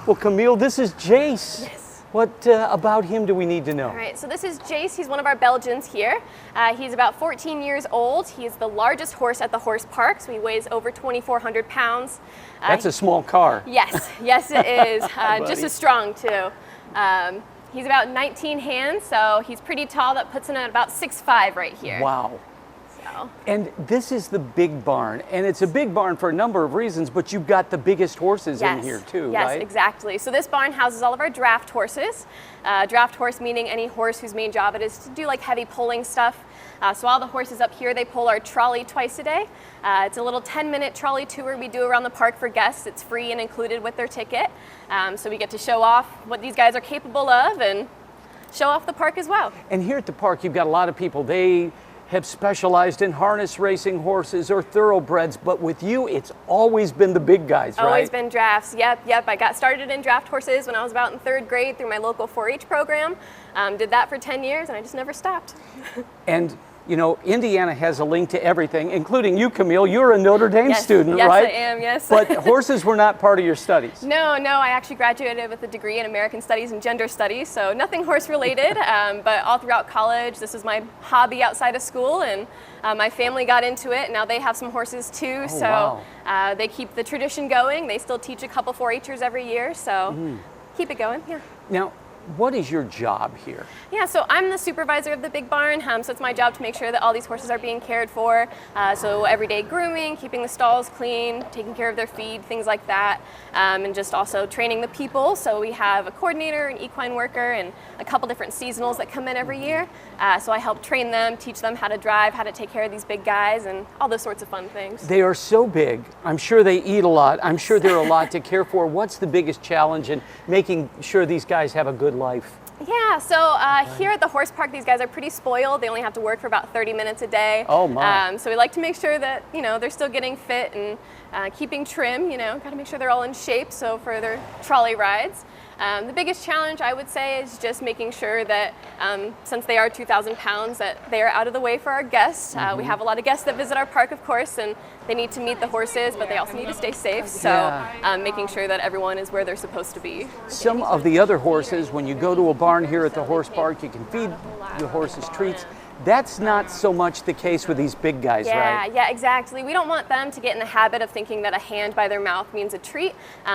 Well, Camille, this is Jace. Yes. What about him do we need to know? All right, so this is Jace. He's one of our Belgians here. He's about 14 years old. He's the largest horse at the horse park, so he weighs over 2,400 pounds. That's a small car. Yes, yes it is. Hi, just buddy. as strong too. He's about 19 hands, so he's pretty tall. That puts him at about 6'5" right here. Wow. So. And this is the big barn, and it's a big barn for a number of reasons, but you've got the biggest horses in here too, yes, right? Yes, exactly. So this barn houses all of our draft horses. Draft horse meaning any horse whose main job it is to do like heavy pulling stuff. So all the horses up here, they pull our trolley twice a day. It's a little 10-minute trolley tour we do around the park for guests. It's free and included with their ticket. So we get to show off what these guys are capable of and show off the park as well. And here at the park, you've got a lot of people. They have specialized in harness racing horses or thoroughbreds, but with you, it's always been the big guys, right? Always been drafts, yep. I got started in draft horses when I was about in 3rd grade through my local 4-H program. Did that for 10 years and I just never stopped. And you know, Indiana has a link to everything, including you, Camille. You're a Notre Dame student, right? Yes, I am, yes. But horses were not part of your studies. No, I actually graduated with a degree in American Studies and Gender Studies, so nothing horse related, but all throughout college, this was my hobby outside of school, and my family got into it. Now they have some horses too, so wow. They keep the tradition going. They still teach a couple 4-H'ers every year, so keep it going, yeah. Now, what is your job here? Yeah, so I'm the supervisor of the big barn, so it's my job to make sure that all these horses are being cared for. So everyday grooming, keeping the stalls clean, taking care of their feed, things like that, and just also training the people. So we have a coordinator, an equine worker, and a couple different seasonals that come in every year. So I help train them, teach them how to drive, how to take care of these big guys, and all those sorts of fun things. They are so big. I'm sure they eat a lot. I'm sure there are a lot to care for. What's the biggest challenge in making sure these guys have a good life? Yeah, so here at the horse park, these guys are pretty spoiled. They only have to work for about 30 minutes a day. Oh my. So we like to make sure that, you know, they're still getting fit and keeping trim, you know, got to make sure they're all in shape, so for their trolley rides. The biggest challenge, I would say, is just making sure that since they are 2,000 pounds, that they are out of the way for our guests. We have a lot of guests that visit our park, of course, and they need to meet the horses, but they also need to stay safe. So making sure that everyone is where they're supposed to be. Some of the other horses, when you go to a barn here at the horse park, you can feed your horses treats. That's not so much the case with these big guys, right? Yeah, exactly. We don't want them to get in the habit of thinking that a hand by their mouth means a treat,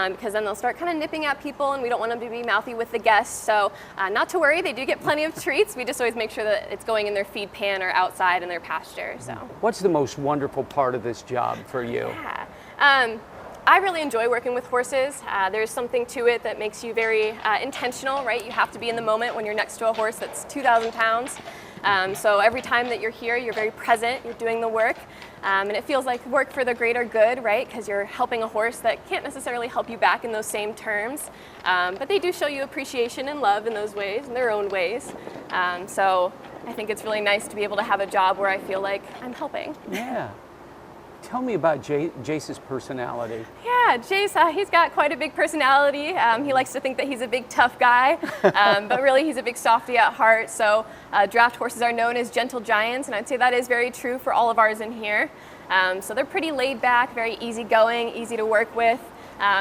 because then they'll start kind of nipping at people, and we don't want them to be mouthy with the guests. So not to worry, they do get plenty of treats. We just always make sure that it's going in their feed pan or outside in their pasture. So. What's the most wonderful part of this job for you? Yeah. I really enjoy working with horses. There's something to it that makes you very intentional, right? You have to be in the moment when you're next to a horse that's 2,000 pounds. So every time that you're here, you're very present, you're doing the work, and it feels like work for the greater good, right? Because you're helping a horse that can't necessarily help you back in those same terms, but they do show you appreciation and love in those ways, in their own ways. So I think it's really nice to be able to have a job where I feel like I'm helping. Yeah. Tell me about Jace's personality. Yeah, Jace, he's got quite a big personality. He likes to think that he's a big tough guy, but really he's a big softy at heart. So draft horses are known as gentle giants, and I'd say that is very true for all of ours in here. So they're pretty laid back, very easygoing, easy to work with,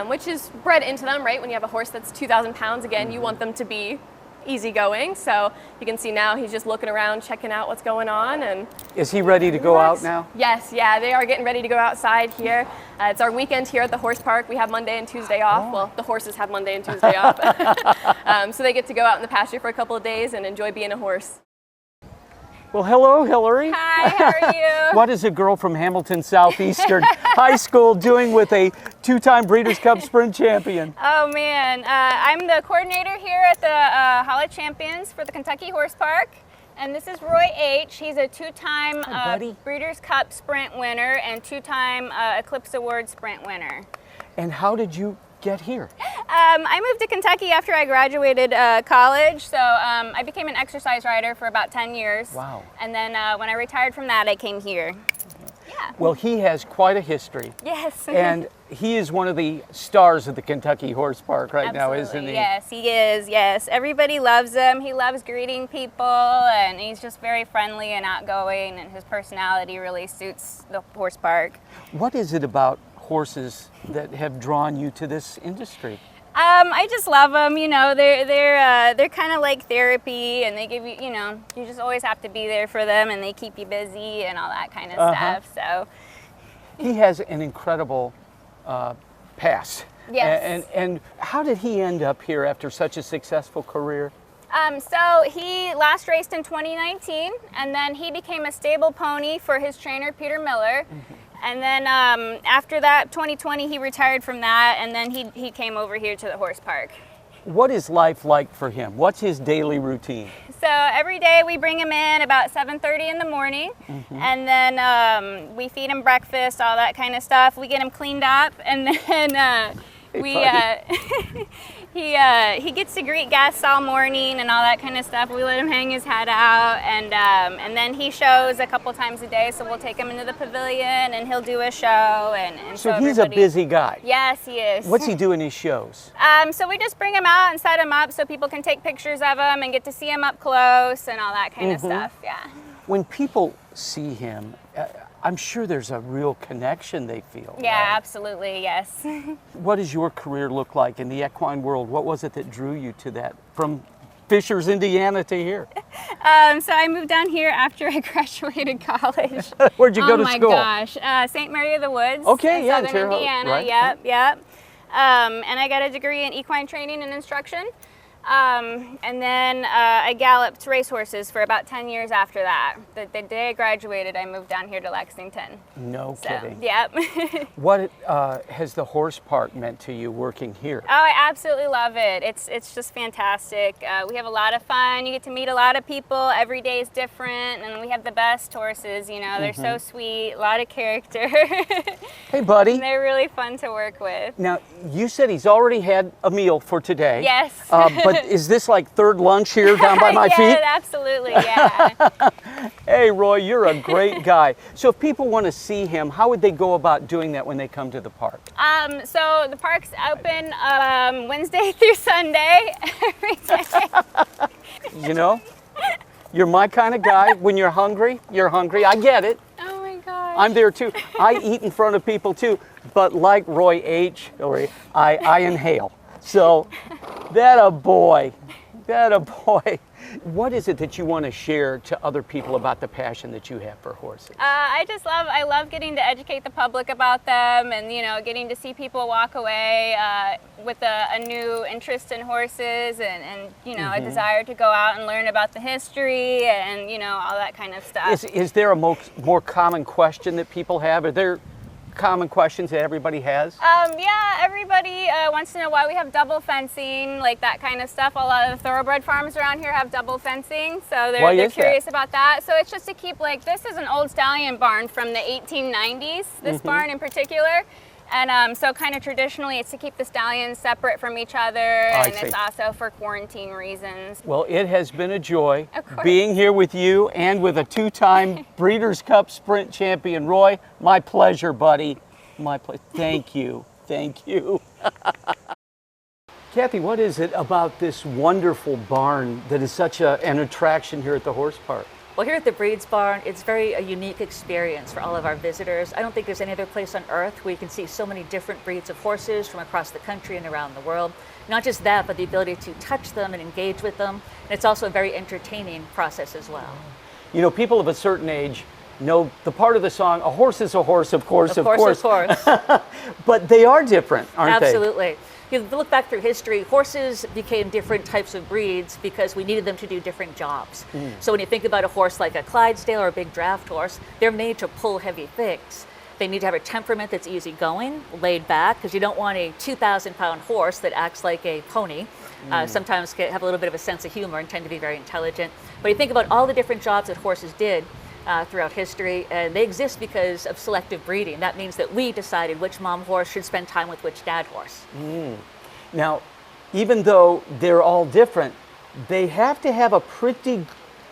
which is bred into them, right? When you have a horse that's 2,000 pounds, again, you want them to be easygoing. So you can see now he's just looking around, checking out what's going on. And is he ready to go out now? Yes, yeah, they are getting ready to go outside here. It's our weekend here at the horse park. We have Monday and Tuesday off. Well, the horses have Monday and Tuesday off. So they get to go out in the pasture for a couple of days and enjoy being a horse. Well, hello, Hillary. Hi, how are you? What is a girl from Hamilton Southeastern High School doing with a 2-time Breeders' Cup Sprint champion? Oh man, I'm the coordinator here at the Hollow Champions for the Kentucky Horse Park. And this is Roy H. He's a 2-time Breeders' Cup Sprint winner and 2-time Eclipse Award Sprint winner. And how did you get here? I moved to Kentucky after I graduated college, so I became an exercise rider for about 10 years. Wow. And then when I retired from that, I came here. Yeah. Well, he has quite a history. Yes. And he is one of the stars of the Kentucky Horse Park right now, isn't he? Yes, he is, yes. Everybody loves him. He loves greeting people, and he's just very friendly and outgoing, and his personality really suits the horse park. What is it about horses that have drawn you to this industry? I just love them. You know, they're kind of like therapy, and they give you, you know, you just always have to be there for them, and they keep you busy and all that kind of stuff. So he has an incredible past. Yes. And how did he end up here after such a successful career? So he last raced in 2019, and then he became a stable pony for his trainer Peter Miller. And then after that, 2020, he retired from that, and then he came over here to the horse park. What is life like for him? What's his daily routine? So every day we bring him in about 7:30 in the morning, and then we feed him breakfast, all that kind of stuff. We get him cleaned up, and then he gets to greet guests all morning and all that kind of stuff. We let him hang his hat out, and then he shows a couple times a day. So we'll take him into the pavilion, and he'll do a show. And so he's a busy guy. Yes, he is. What's he do in his shows? So we just bring him out and set him up so people can take pictures of him and get to see him up close and all that kind of stuff. Yeah. When people see him, I'm sure there's a real connection they feel. Yeah, right? Absolutely, yes. What does your career look like in the equine world? What was it that drew you to that, from Fishers, Indiana to here? So I moved down here after I graduated college. Where'd you go to school? Oh my gosh, St. Mary of the Woods. Okay, in yeah, Southern Indiana. right. Yep. And I got a degree in equine training and instruction. And then I galloped racehorses for about 10 years after that. The day I graduated, I moved down here to Lexington. No kidding. Yep. What has the horse park meant to you working here? Oh, I absolutely love it. It's just fantastic. We have a lot of fun. You get to meet a lot of people. Every day is different, and we have the best horses. You know, they're so sweet, a lot of character. Hey, buddy. And they're really fun to work with. Now, you said he's already had a meal for today. Yes. But is this like third lunch here down by my feet? Yeah, absolutely, yeah. Hey, Roy, you're a great guy. So if people want to see him, how would they go about doing that when they come to the park? So the park's open Wednesday through Sunday every day. You know, you're my kind of guy. When you're hungry, you're hungry. I get it. Oh my gosh. I'm there too. I eat in front of people too, but like Roy H., I inhale. So, that a boy. What is it that you want to share to other people about the passion that you have for horses? I love getting to educate the public about them, and you know, getting to see people walk away with a new interest in horses, and you know, a desire to go out and learn about the history and you know, all that kind of stuff. Is there a more common question that people have? Are there common questions that everybody has? Yeah, everybody wants to know why we have double fencing, like that kind of stuff. A lot of the thoroughbred farms around here have double fencing, so they're curious about that. So it's just to keep, like, this is an old stallion barn from the 1890s, this barn in particular. And so kind of traditionally it's to keep the stallions separate from each other, and it's also for quarantine reasons. Well, it has been a joy being here with you and with a two-time Breeders' Cup Sprint champion, Roy. My pleasure, buddy. My pleasure. Thank you. Thank you. Kathy, what is it about this wonderful barn that is such an attraction here at the horse park? Well, here at the Breed's Barn, it's a unique experience for all of our visitors. I don't think there's any other place on earth where you can see so many different breeds of horses from across the country and around the world. Not just that, but the ability to touch them and engage with them. And it's also a very entertaining process as well. You know, people of a certain age know the part of the song, a horse is a horse, of course, of course. But they are different, aren't they? Absolutely. You look back through history, horses became different types of breeds because we needed them to do different jobs. So when you think about a horse like a Clydesdale or a big draft horse, they're made to pull heavy things. They need to have a temperament that's easygoing, laid back, because you don't want a 2,000-pound horse that acts like a pony. Sometimes have a little bit of a sense of humor and tend to be very intelligent. But you think about all the different jobs that horses did throughout history, and they exist because of selective breeding. That means that we decided which mom horse should spend time with which dad horse. Now, even though they're all different, they have to have a pretty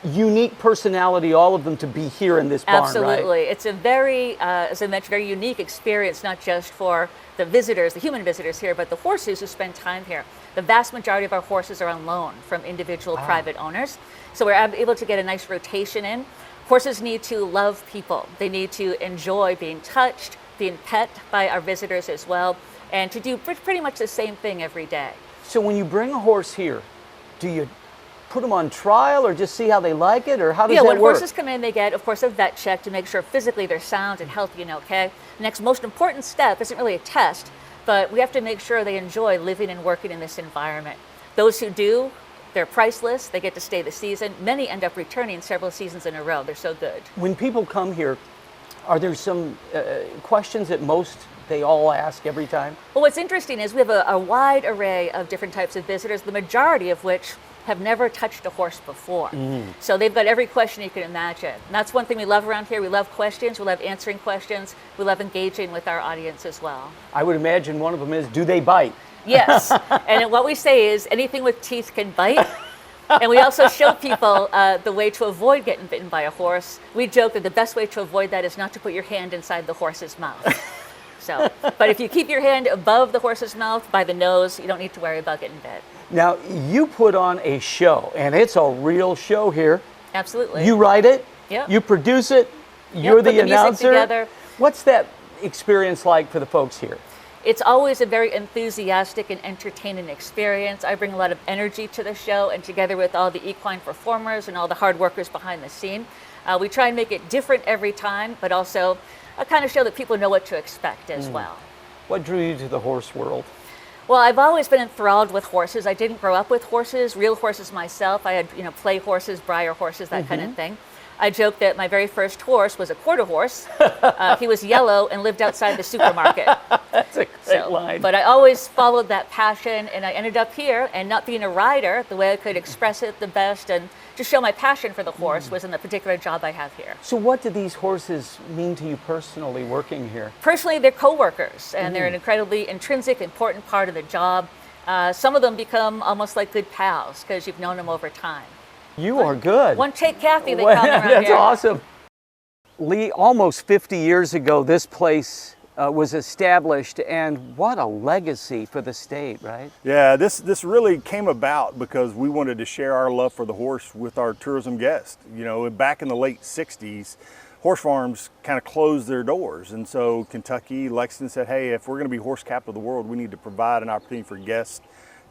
unique personality, all of them, to be here in this barn, Absolutely. right? It's a very, as I mentioned, very unique experience, not just for the visitors, the human visitors here, but the horses who spend time here. The vast majority of our horses are on loan from individual private owners, so we're able to get a nice rotation in. Horses need to love people. They need to enjoy being touched, being pet by our visitors as well. and to do pretty much the same thing every day. So when you bring a horse here, do you put them on trial or just see how they like it, or how does that work? When horses come in, they get, of course, a vet check to make sure physically they're sound and healthy and okay. The next most important step isn't really a test, but we have to make sure they enjoy living and working in this environment. Those who do, they're priceless. They get to stay the season. Many end up returning several seasons in a row. They're so good. When people come here, are there some questions that they all ask every time? Well, what's interesting is we have a wide array of different types of visitors, the majority of which have never touched a horse before. So they've got every question you can imagine. And that's one thing we love around here. We love questions. We love answering questions. We love engaging with our audience as well. I would imagine one of them is, do they bite? Yes. And what we say is anything with teeth can bite. And we also show people the way to avoid getting bitten by a horse. We joke that the best way to avoid that is not to put your hand inside the horse's mouth. So, but if you keep your hand above the horse's mouth by the nose, you don't need to worry about getting bit. Now, you put on a show, and it's a real show here. Absolutely. You write it, Yep. you produce it, you're the music announcer. together. What's that experience like for the folks here? It's always a very enthusiastic and entertaining experience. I bring a lot of energy to the show, and together with all the equine performers and all the hard workers behind the scene, we try and make it different every time, but also a kind of show that people know what to expect as well. What drew you to the horse world? Well, I've always been enthralled with horses. I didn't grow up with horses, real horses myself. I had, play horses, briar horses, that kind of thing. I joke that my very first horse was a quarter horse. He was yellow and lived outside the supermarket. That's a great line. But I always followed that passion, and I ended up here, and not being a rider, the way I could express it the best and just show my passion for the horse was in the particular job I have here. So what do these horses mean to you personally working here? Personally, they're co-workers, and they're an incredibly intrinsic, important part of the job. Some of them become almost like good pals because you've known them over time. You are good. One take Kathy, they call them around That's here. awesome. Lee, almost 50 years ago, this place was established, and what a legacy for the state, right? Yeah, this really came about because we wanted to share our love for the horse with our tourism guests. Back in the late 60s, horse farms kind of closed their doors, and so Kentucky, Lexington said, hey, if we're going to be horse capital of the world, we need to provide an opportunity for guests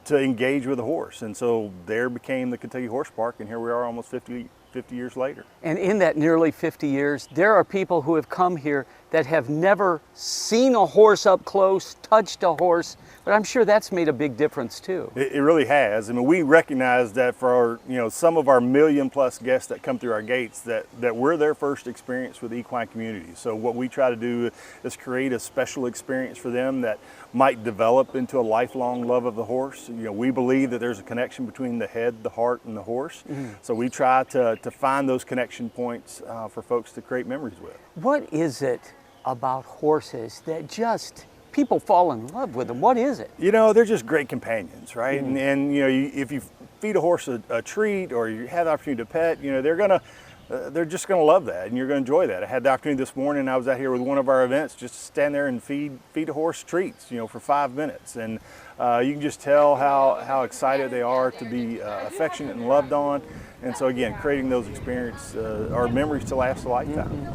to engage with a horse. And so there became the Kentucky Horse Park, and here we are almost 50 years later. And in that nearly 50 years, there are people who have come here that have never seen a horse up close, touched a horse, but I'm sure that's made a big difference too. It really has. I mean, we recognize that for our, some of our million-plus guests that come through our gates, that we're their first experience with the equine community. So what we try to do is create a special experience for them that might develop into a lifelong love of the horse. We believe that there's a connection between the head, the heart, and the horse. So we try to find those connection points for folks to create memories with. What is it about horses that just people fall in love with them? What is it? They're just great companions, right? And if you feed a horse a treat or you have the opportunity to pet, they're just going to love that, and you're going to enjoy that. I had the opportunity this morning. I was out here with one of our events, just to stand there and feed a horse treats, for 5 minutes, and you can just tell how excited they are to be affectionate and loved on. And so again, creating those experiences or memories to last a lifetime.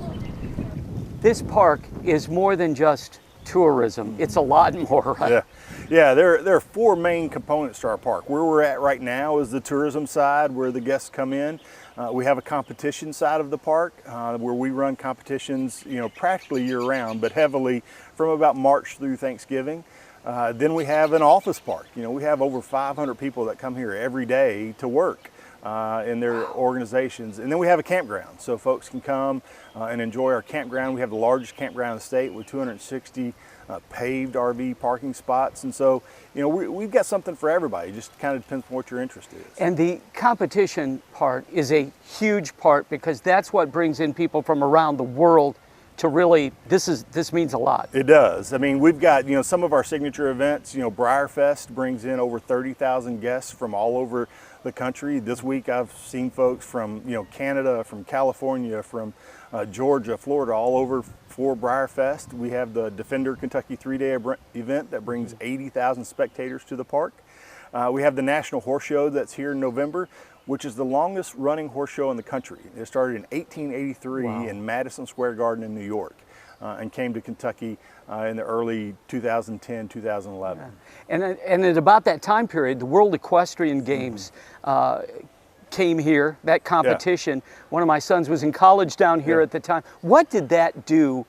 This park is more than just tourism. It's a lot more, right? Yeah. There are four main components to our park. Where we're at right now is the tourism side, where the guests come in. We have a competition side of the park where we run competitions, practically year-round, but heavily from about March through Thanksgiving. Then we have an office park. We have over 500 people that come here every day to work in their organizations. And then we have a campground, so folks can come and enjoy our campground. We have the largest campground in the state with 260 paved RV parking spots. And so, we've got something for everybody. It just kind of depends on what your interest is. And the competition part is a huge part because that's what brings in people from around the world to really, this means a lot. It does. I mean, we've got, some of our signature events, Briarfest brings in over 30,000 guests from all over the country. This week I've seen folks from, Canada, from California, from Georgia, Florida, all over for Briarfest. We have the Defender Kentucky 3-day event that brings 80,000 spectators to the park. We have the National Horse Show that's here in November, which is the longest running horse show in the country. It started in 1883 in Madison Square Garden in New York. and came to Kentucky in the early 2010, 2011. And at about that time period, the World Equestrian Games came here, that competition. One of my sons was in college down here at the time. What did that do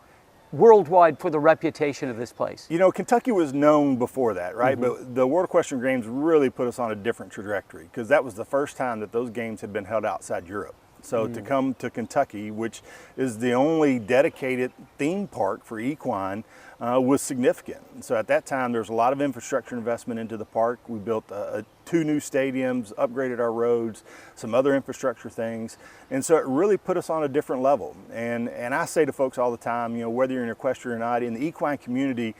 worldwide for the reputation of this place? You know, Kentucky was known before that, right? But the World Equestrian Games really put us on a different trajectory, because that was the first time that those games had been held outside Europe. So to come to Kentucky, which is the only dedicated theme park for equine, was significant. So at that time, there was a lot of infrastructure investment into the park. We built 2 new stadiums, upgraded our roads, some other infrastructure things. And so it really put us on a different level. And I say to folks all the time, you know, whether you're an equestrian or not, in the equine community,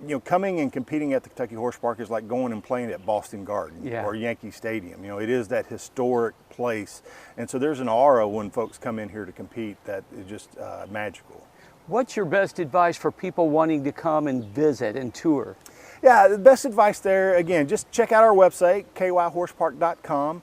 you know, coming and competing at the Kentucky Horse Park is like going and playing at Boston Garden or Yankee Stadium. You know, it is that historic place. And so there's an aura when folks come in here to compete that is just magical. What's your best advice for people wanting to come and visit and tour? Yeah, the best advice there, again, just check out our website, kyhorsepark.com.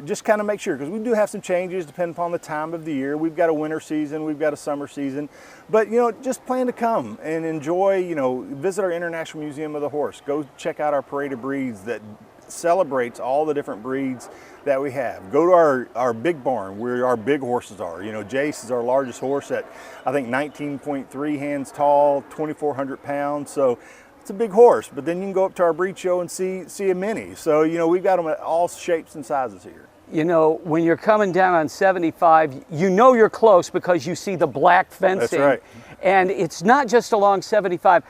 Just kind of make sure, because we do have some changes depending upon the time of the year. We've got a winter season, we've got a summer season, but you know, just plan to come and enjoy, you know, visit our International Museum of the Horse. Go check out our Parade of Breeds that celebrates all the different breeds that we have. Go to our big barn where our big horses are. You know, Jace is our largest horse at, I think, 19.3 hands tall, 2,400 pounds. So it's a big horse, but then you can go up to our breed show and see a mini. So, you know, we've got them at all shapes and sizes here. You know, when you're coming down on 75, you know you're close because you see the black fencing. That's right. And it's not just along 75.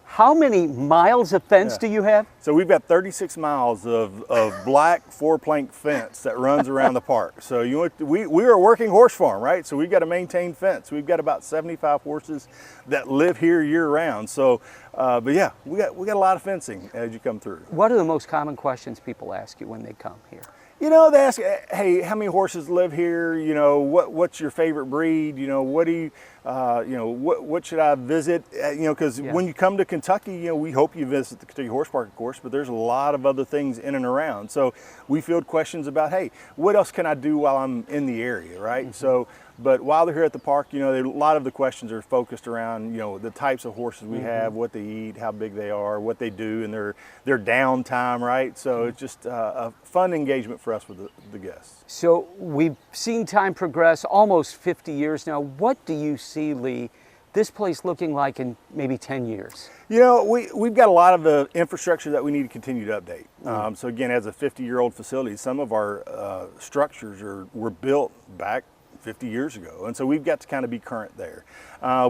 How many miles of fence do you have? So we've got 36 miles of black 4-plank fence that runs around the park. So we are a working horse farm, right? So we've got to maintain fence. We've got about 75 horses that live here year round. So, but yeah, we got a lot of fencing as you come through. What are the most common questions people ask you when they come here? You know, they ask, hey, how many horses live here? You know, what's your favorite breed? You know, what do you, you know, what should I visit? You know, because when you come to Kentucky, you know, we hope you visit the Kentucky Horse Park, of course, but there's a lot of other things in and around. So we field questions about, hey, what else can I do while I'm in the area, right? So, but while they're here at the park, you know, a lot of the questions are focused around, you know, the types of horses we have, what they eat, how big they are, what they do, and their downtime, right? So it's just a fun engagement for us with the guests. So we've seen time progress, almost 50 years now. What do you see, Lee, this place looking like in maybe 10 years? You know, we've got a lot of the infrastructure that we need to continue to update. So again, as a 50-year-old facility, some of our structures were built back 50 years ago. And so we've got to kind of be current there.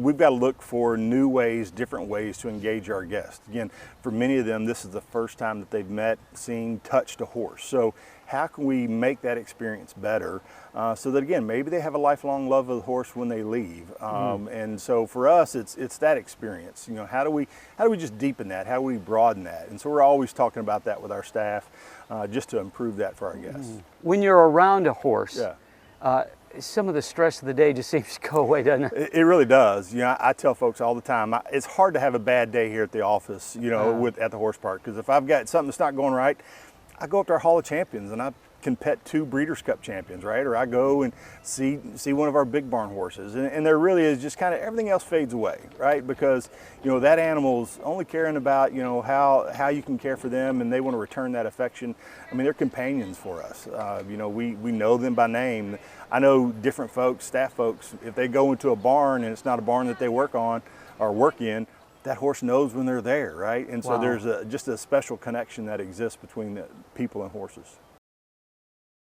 We've got to look for new ways, different ways to engage our guests. Again, for many of them, this is the first time that they've met, seen, touched a horse. So how can we make that experience better so that, again, maybe they have a lifelong love of the horse when they leave. And so for us, it's that experience. You know, how do we just deepen that? How do we broaden that? And so we're always talking about that with our staff just to improve that for our guests. When you're around a horse, some of the stress of the day just seems to go away, doesn't it? It really does. You know, I tell folks all the time, it's hard to have a bad day here at the office, you know, at the horse park, because if I've got something that's not going right, I go up to our Hall of Champions and I can pet 2 Breeders' Cup champions, right? Or I go and see one of our big barn horses, and there really is just kind of everything else fades away, right? Because, you know, that animal's only caring about, you know, how you can care for them, and they want to return that affection. I mean, they're companions for us. You know, we know them by name. I know different folks, staff folks, if they go into a barn and it's not a barn that they work on or work in, that horse knows when they're there, right? And so there's just a special connection that exists between the people and horses.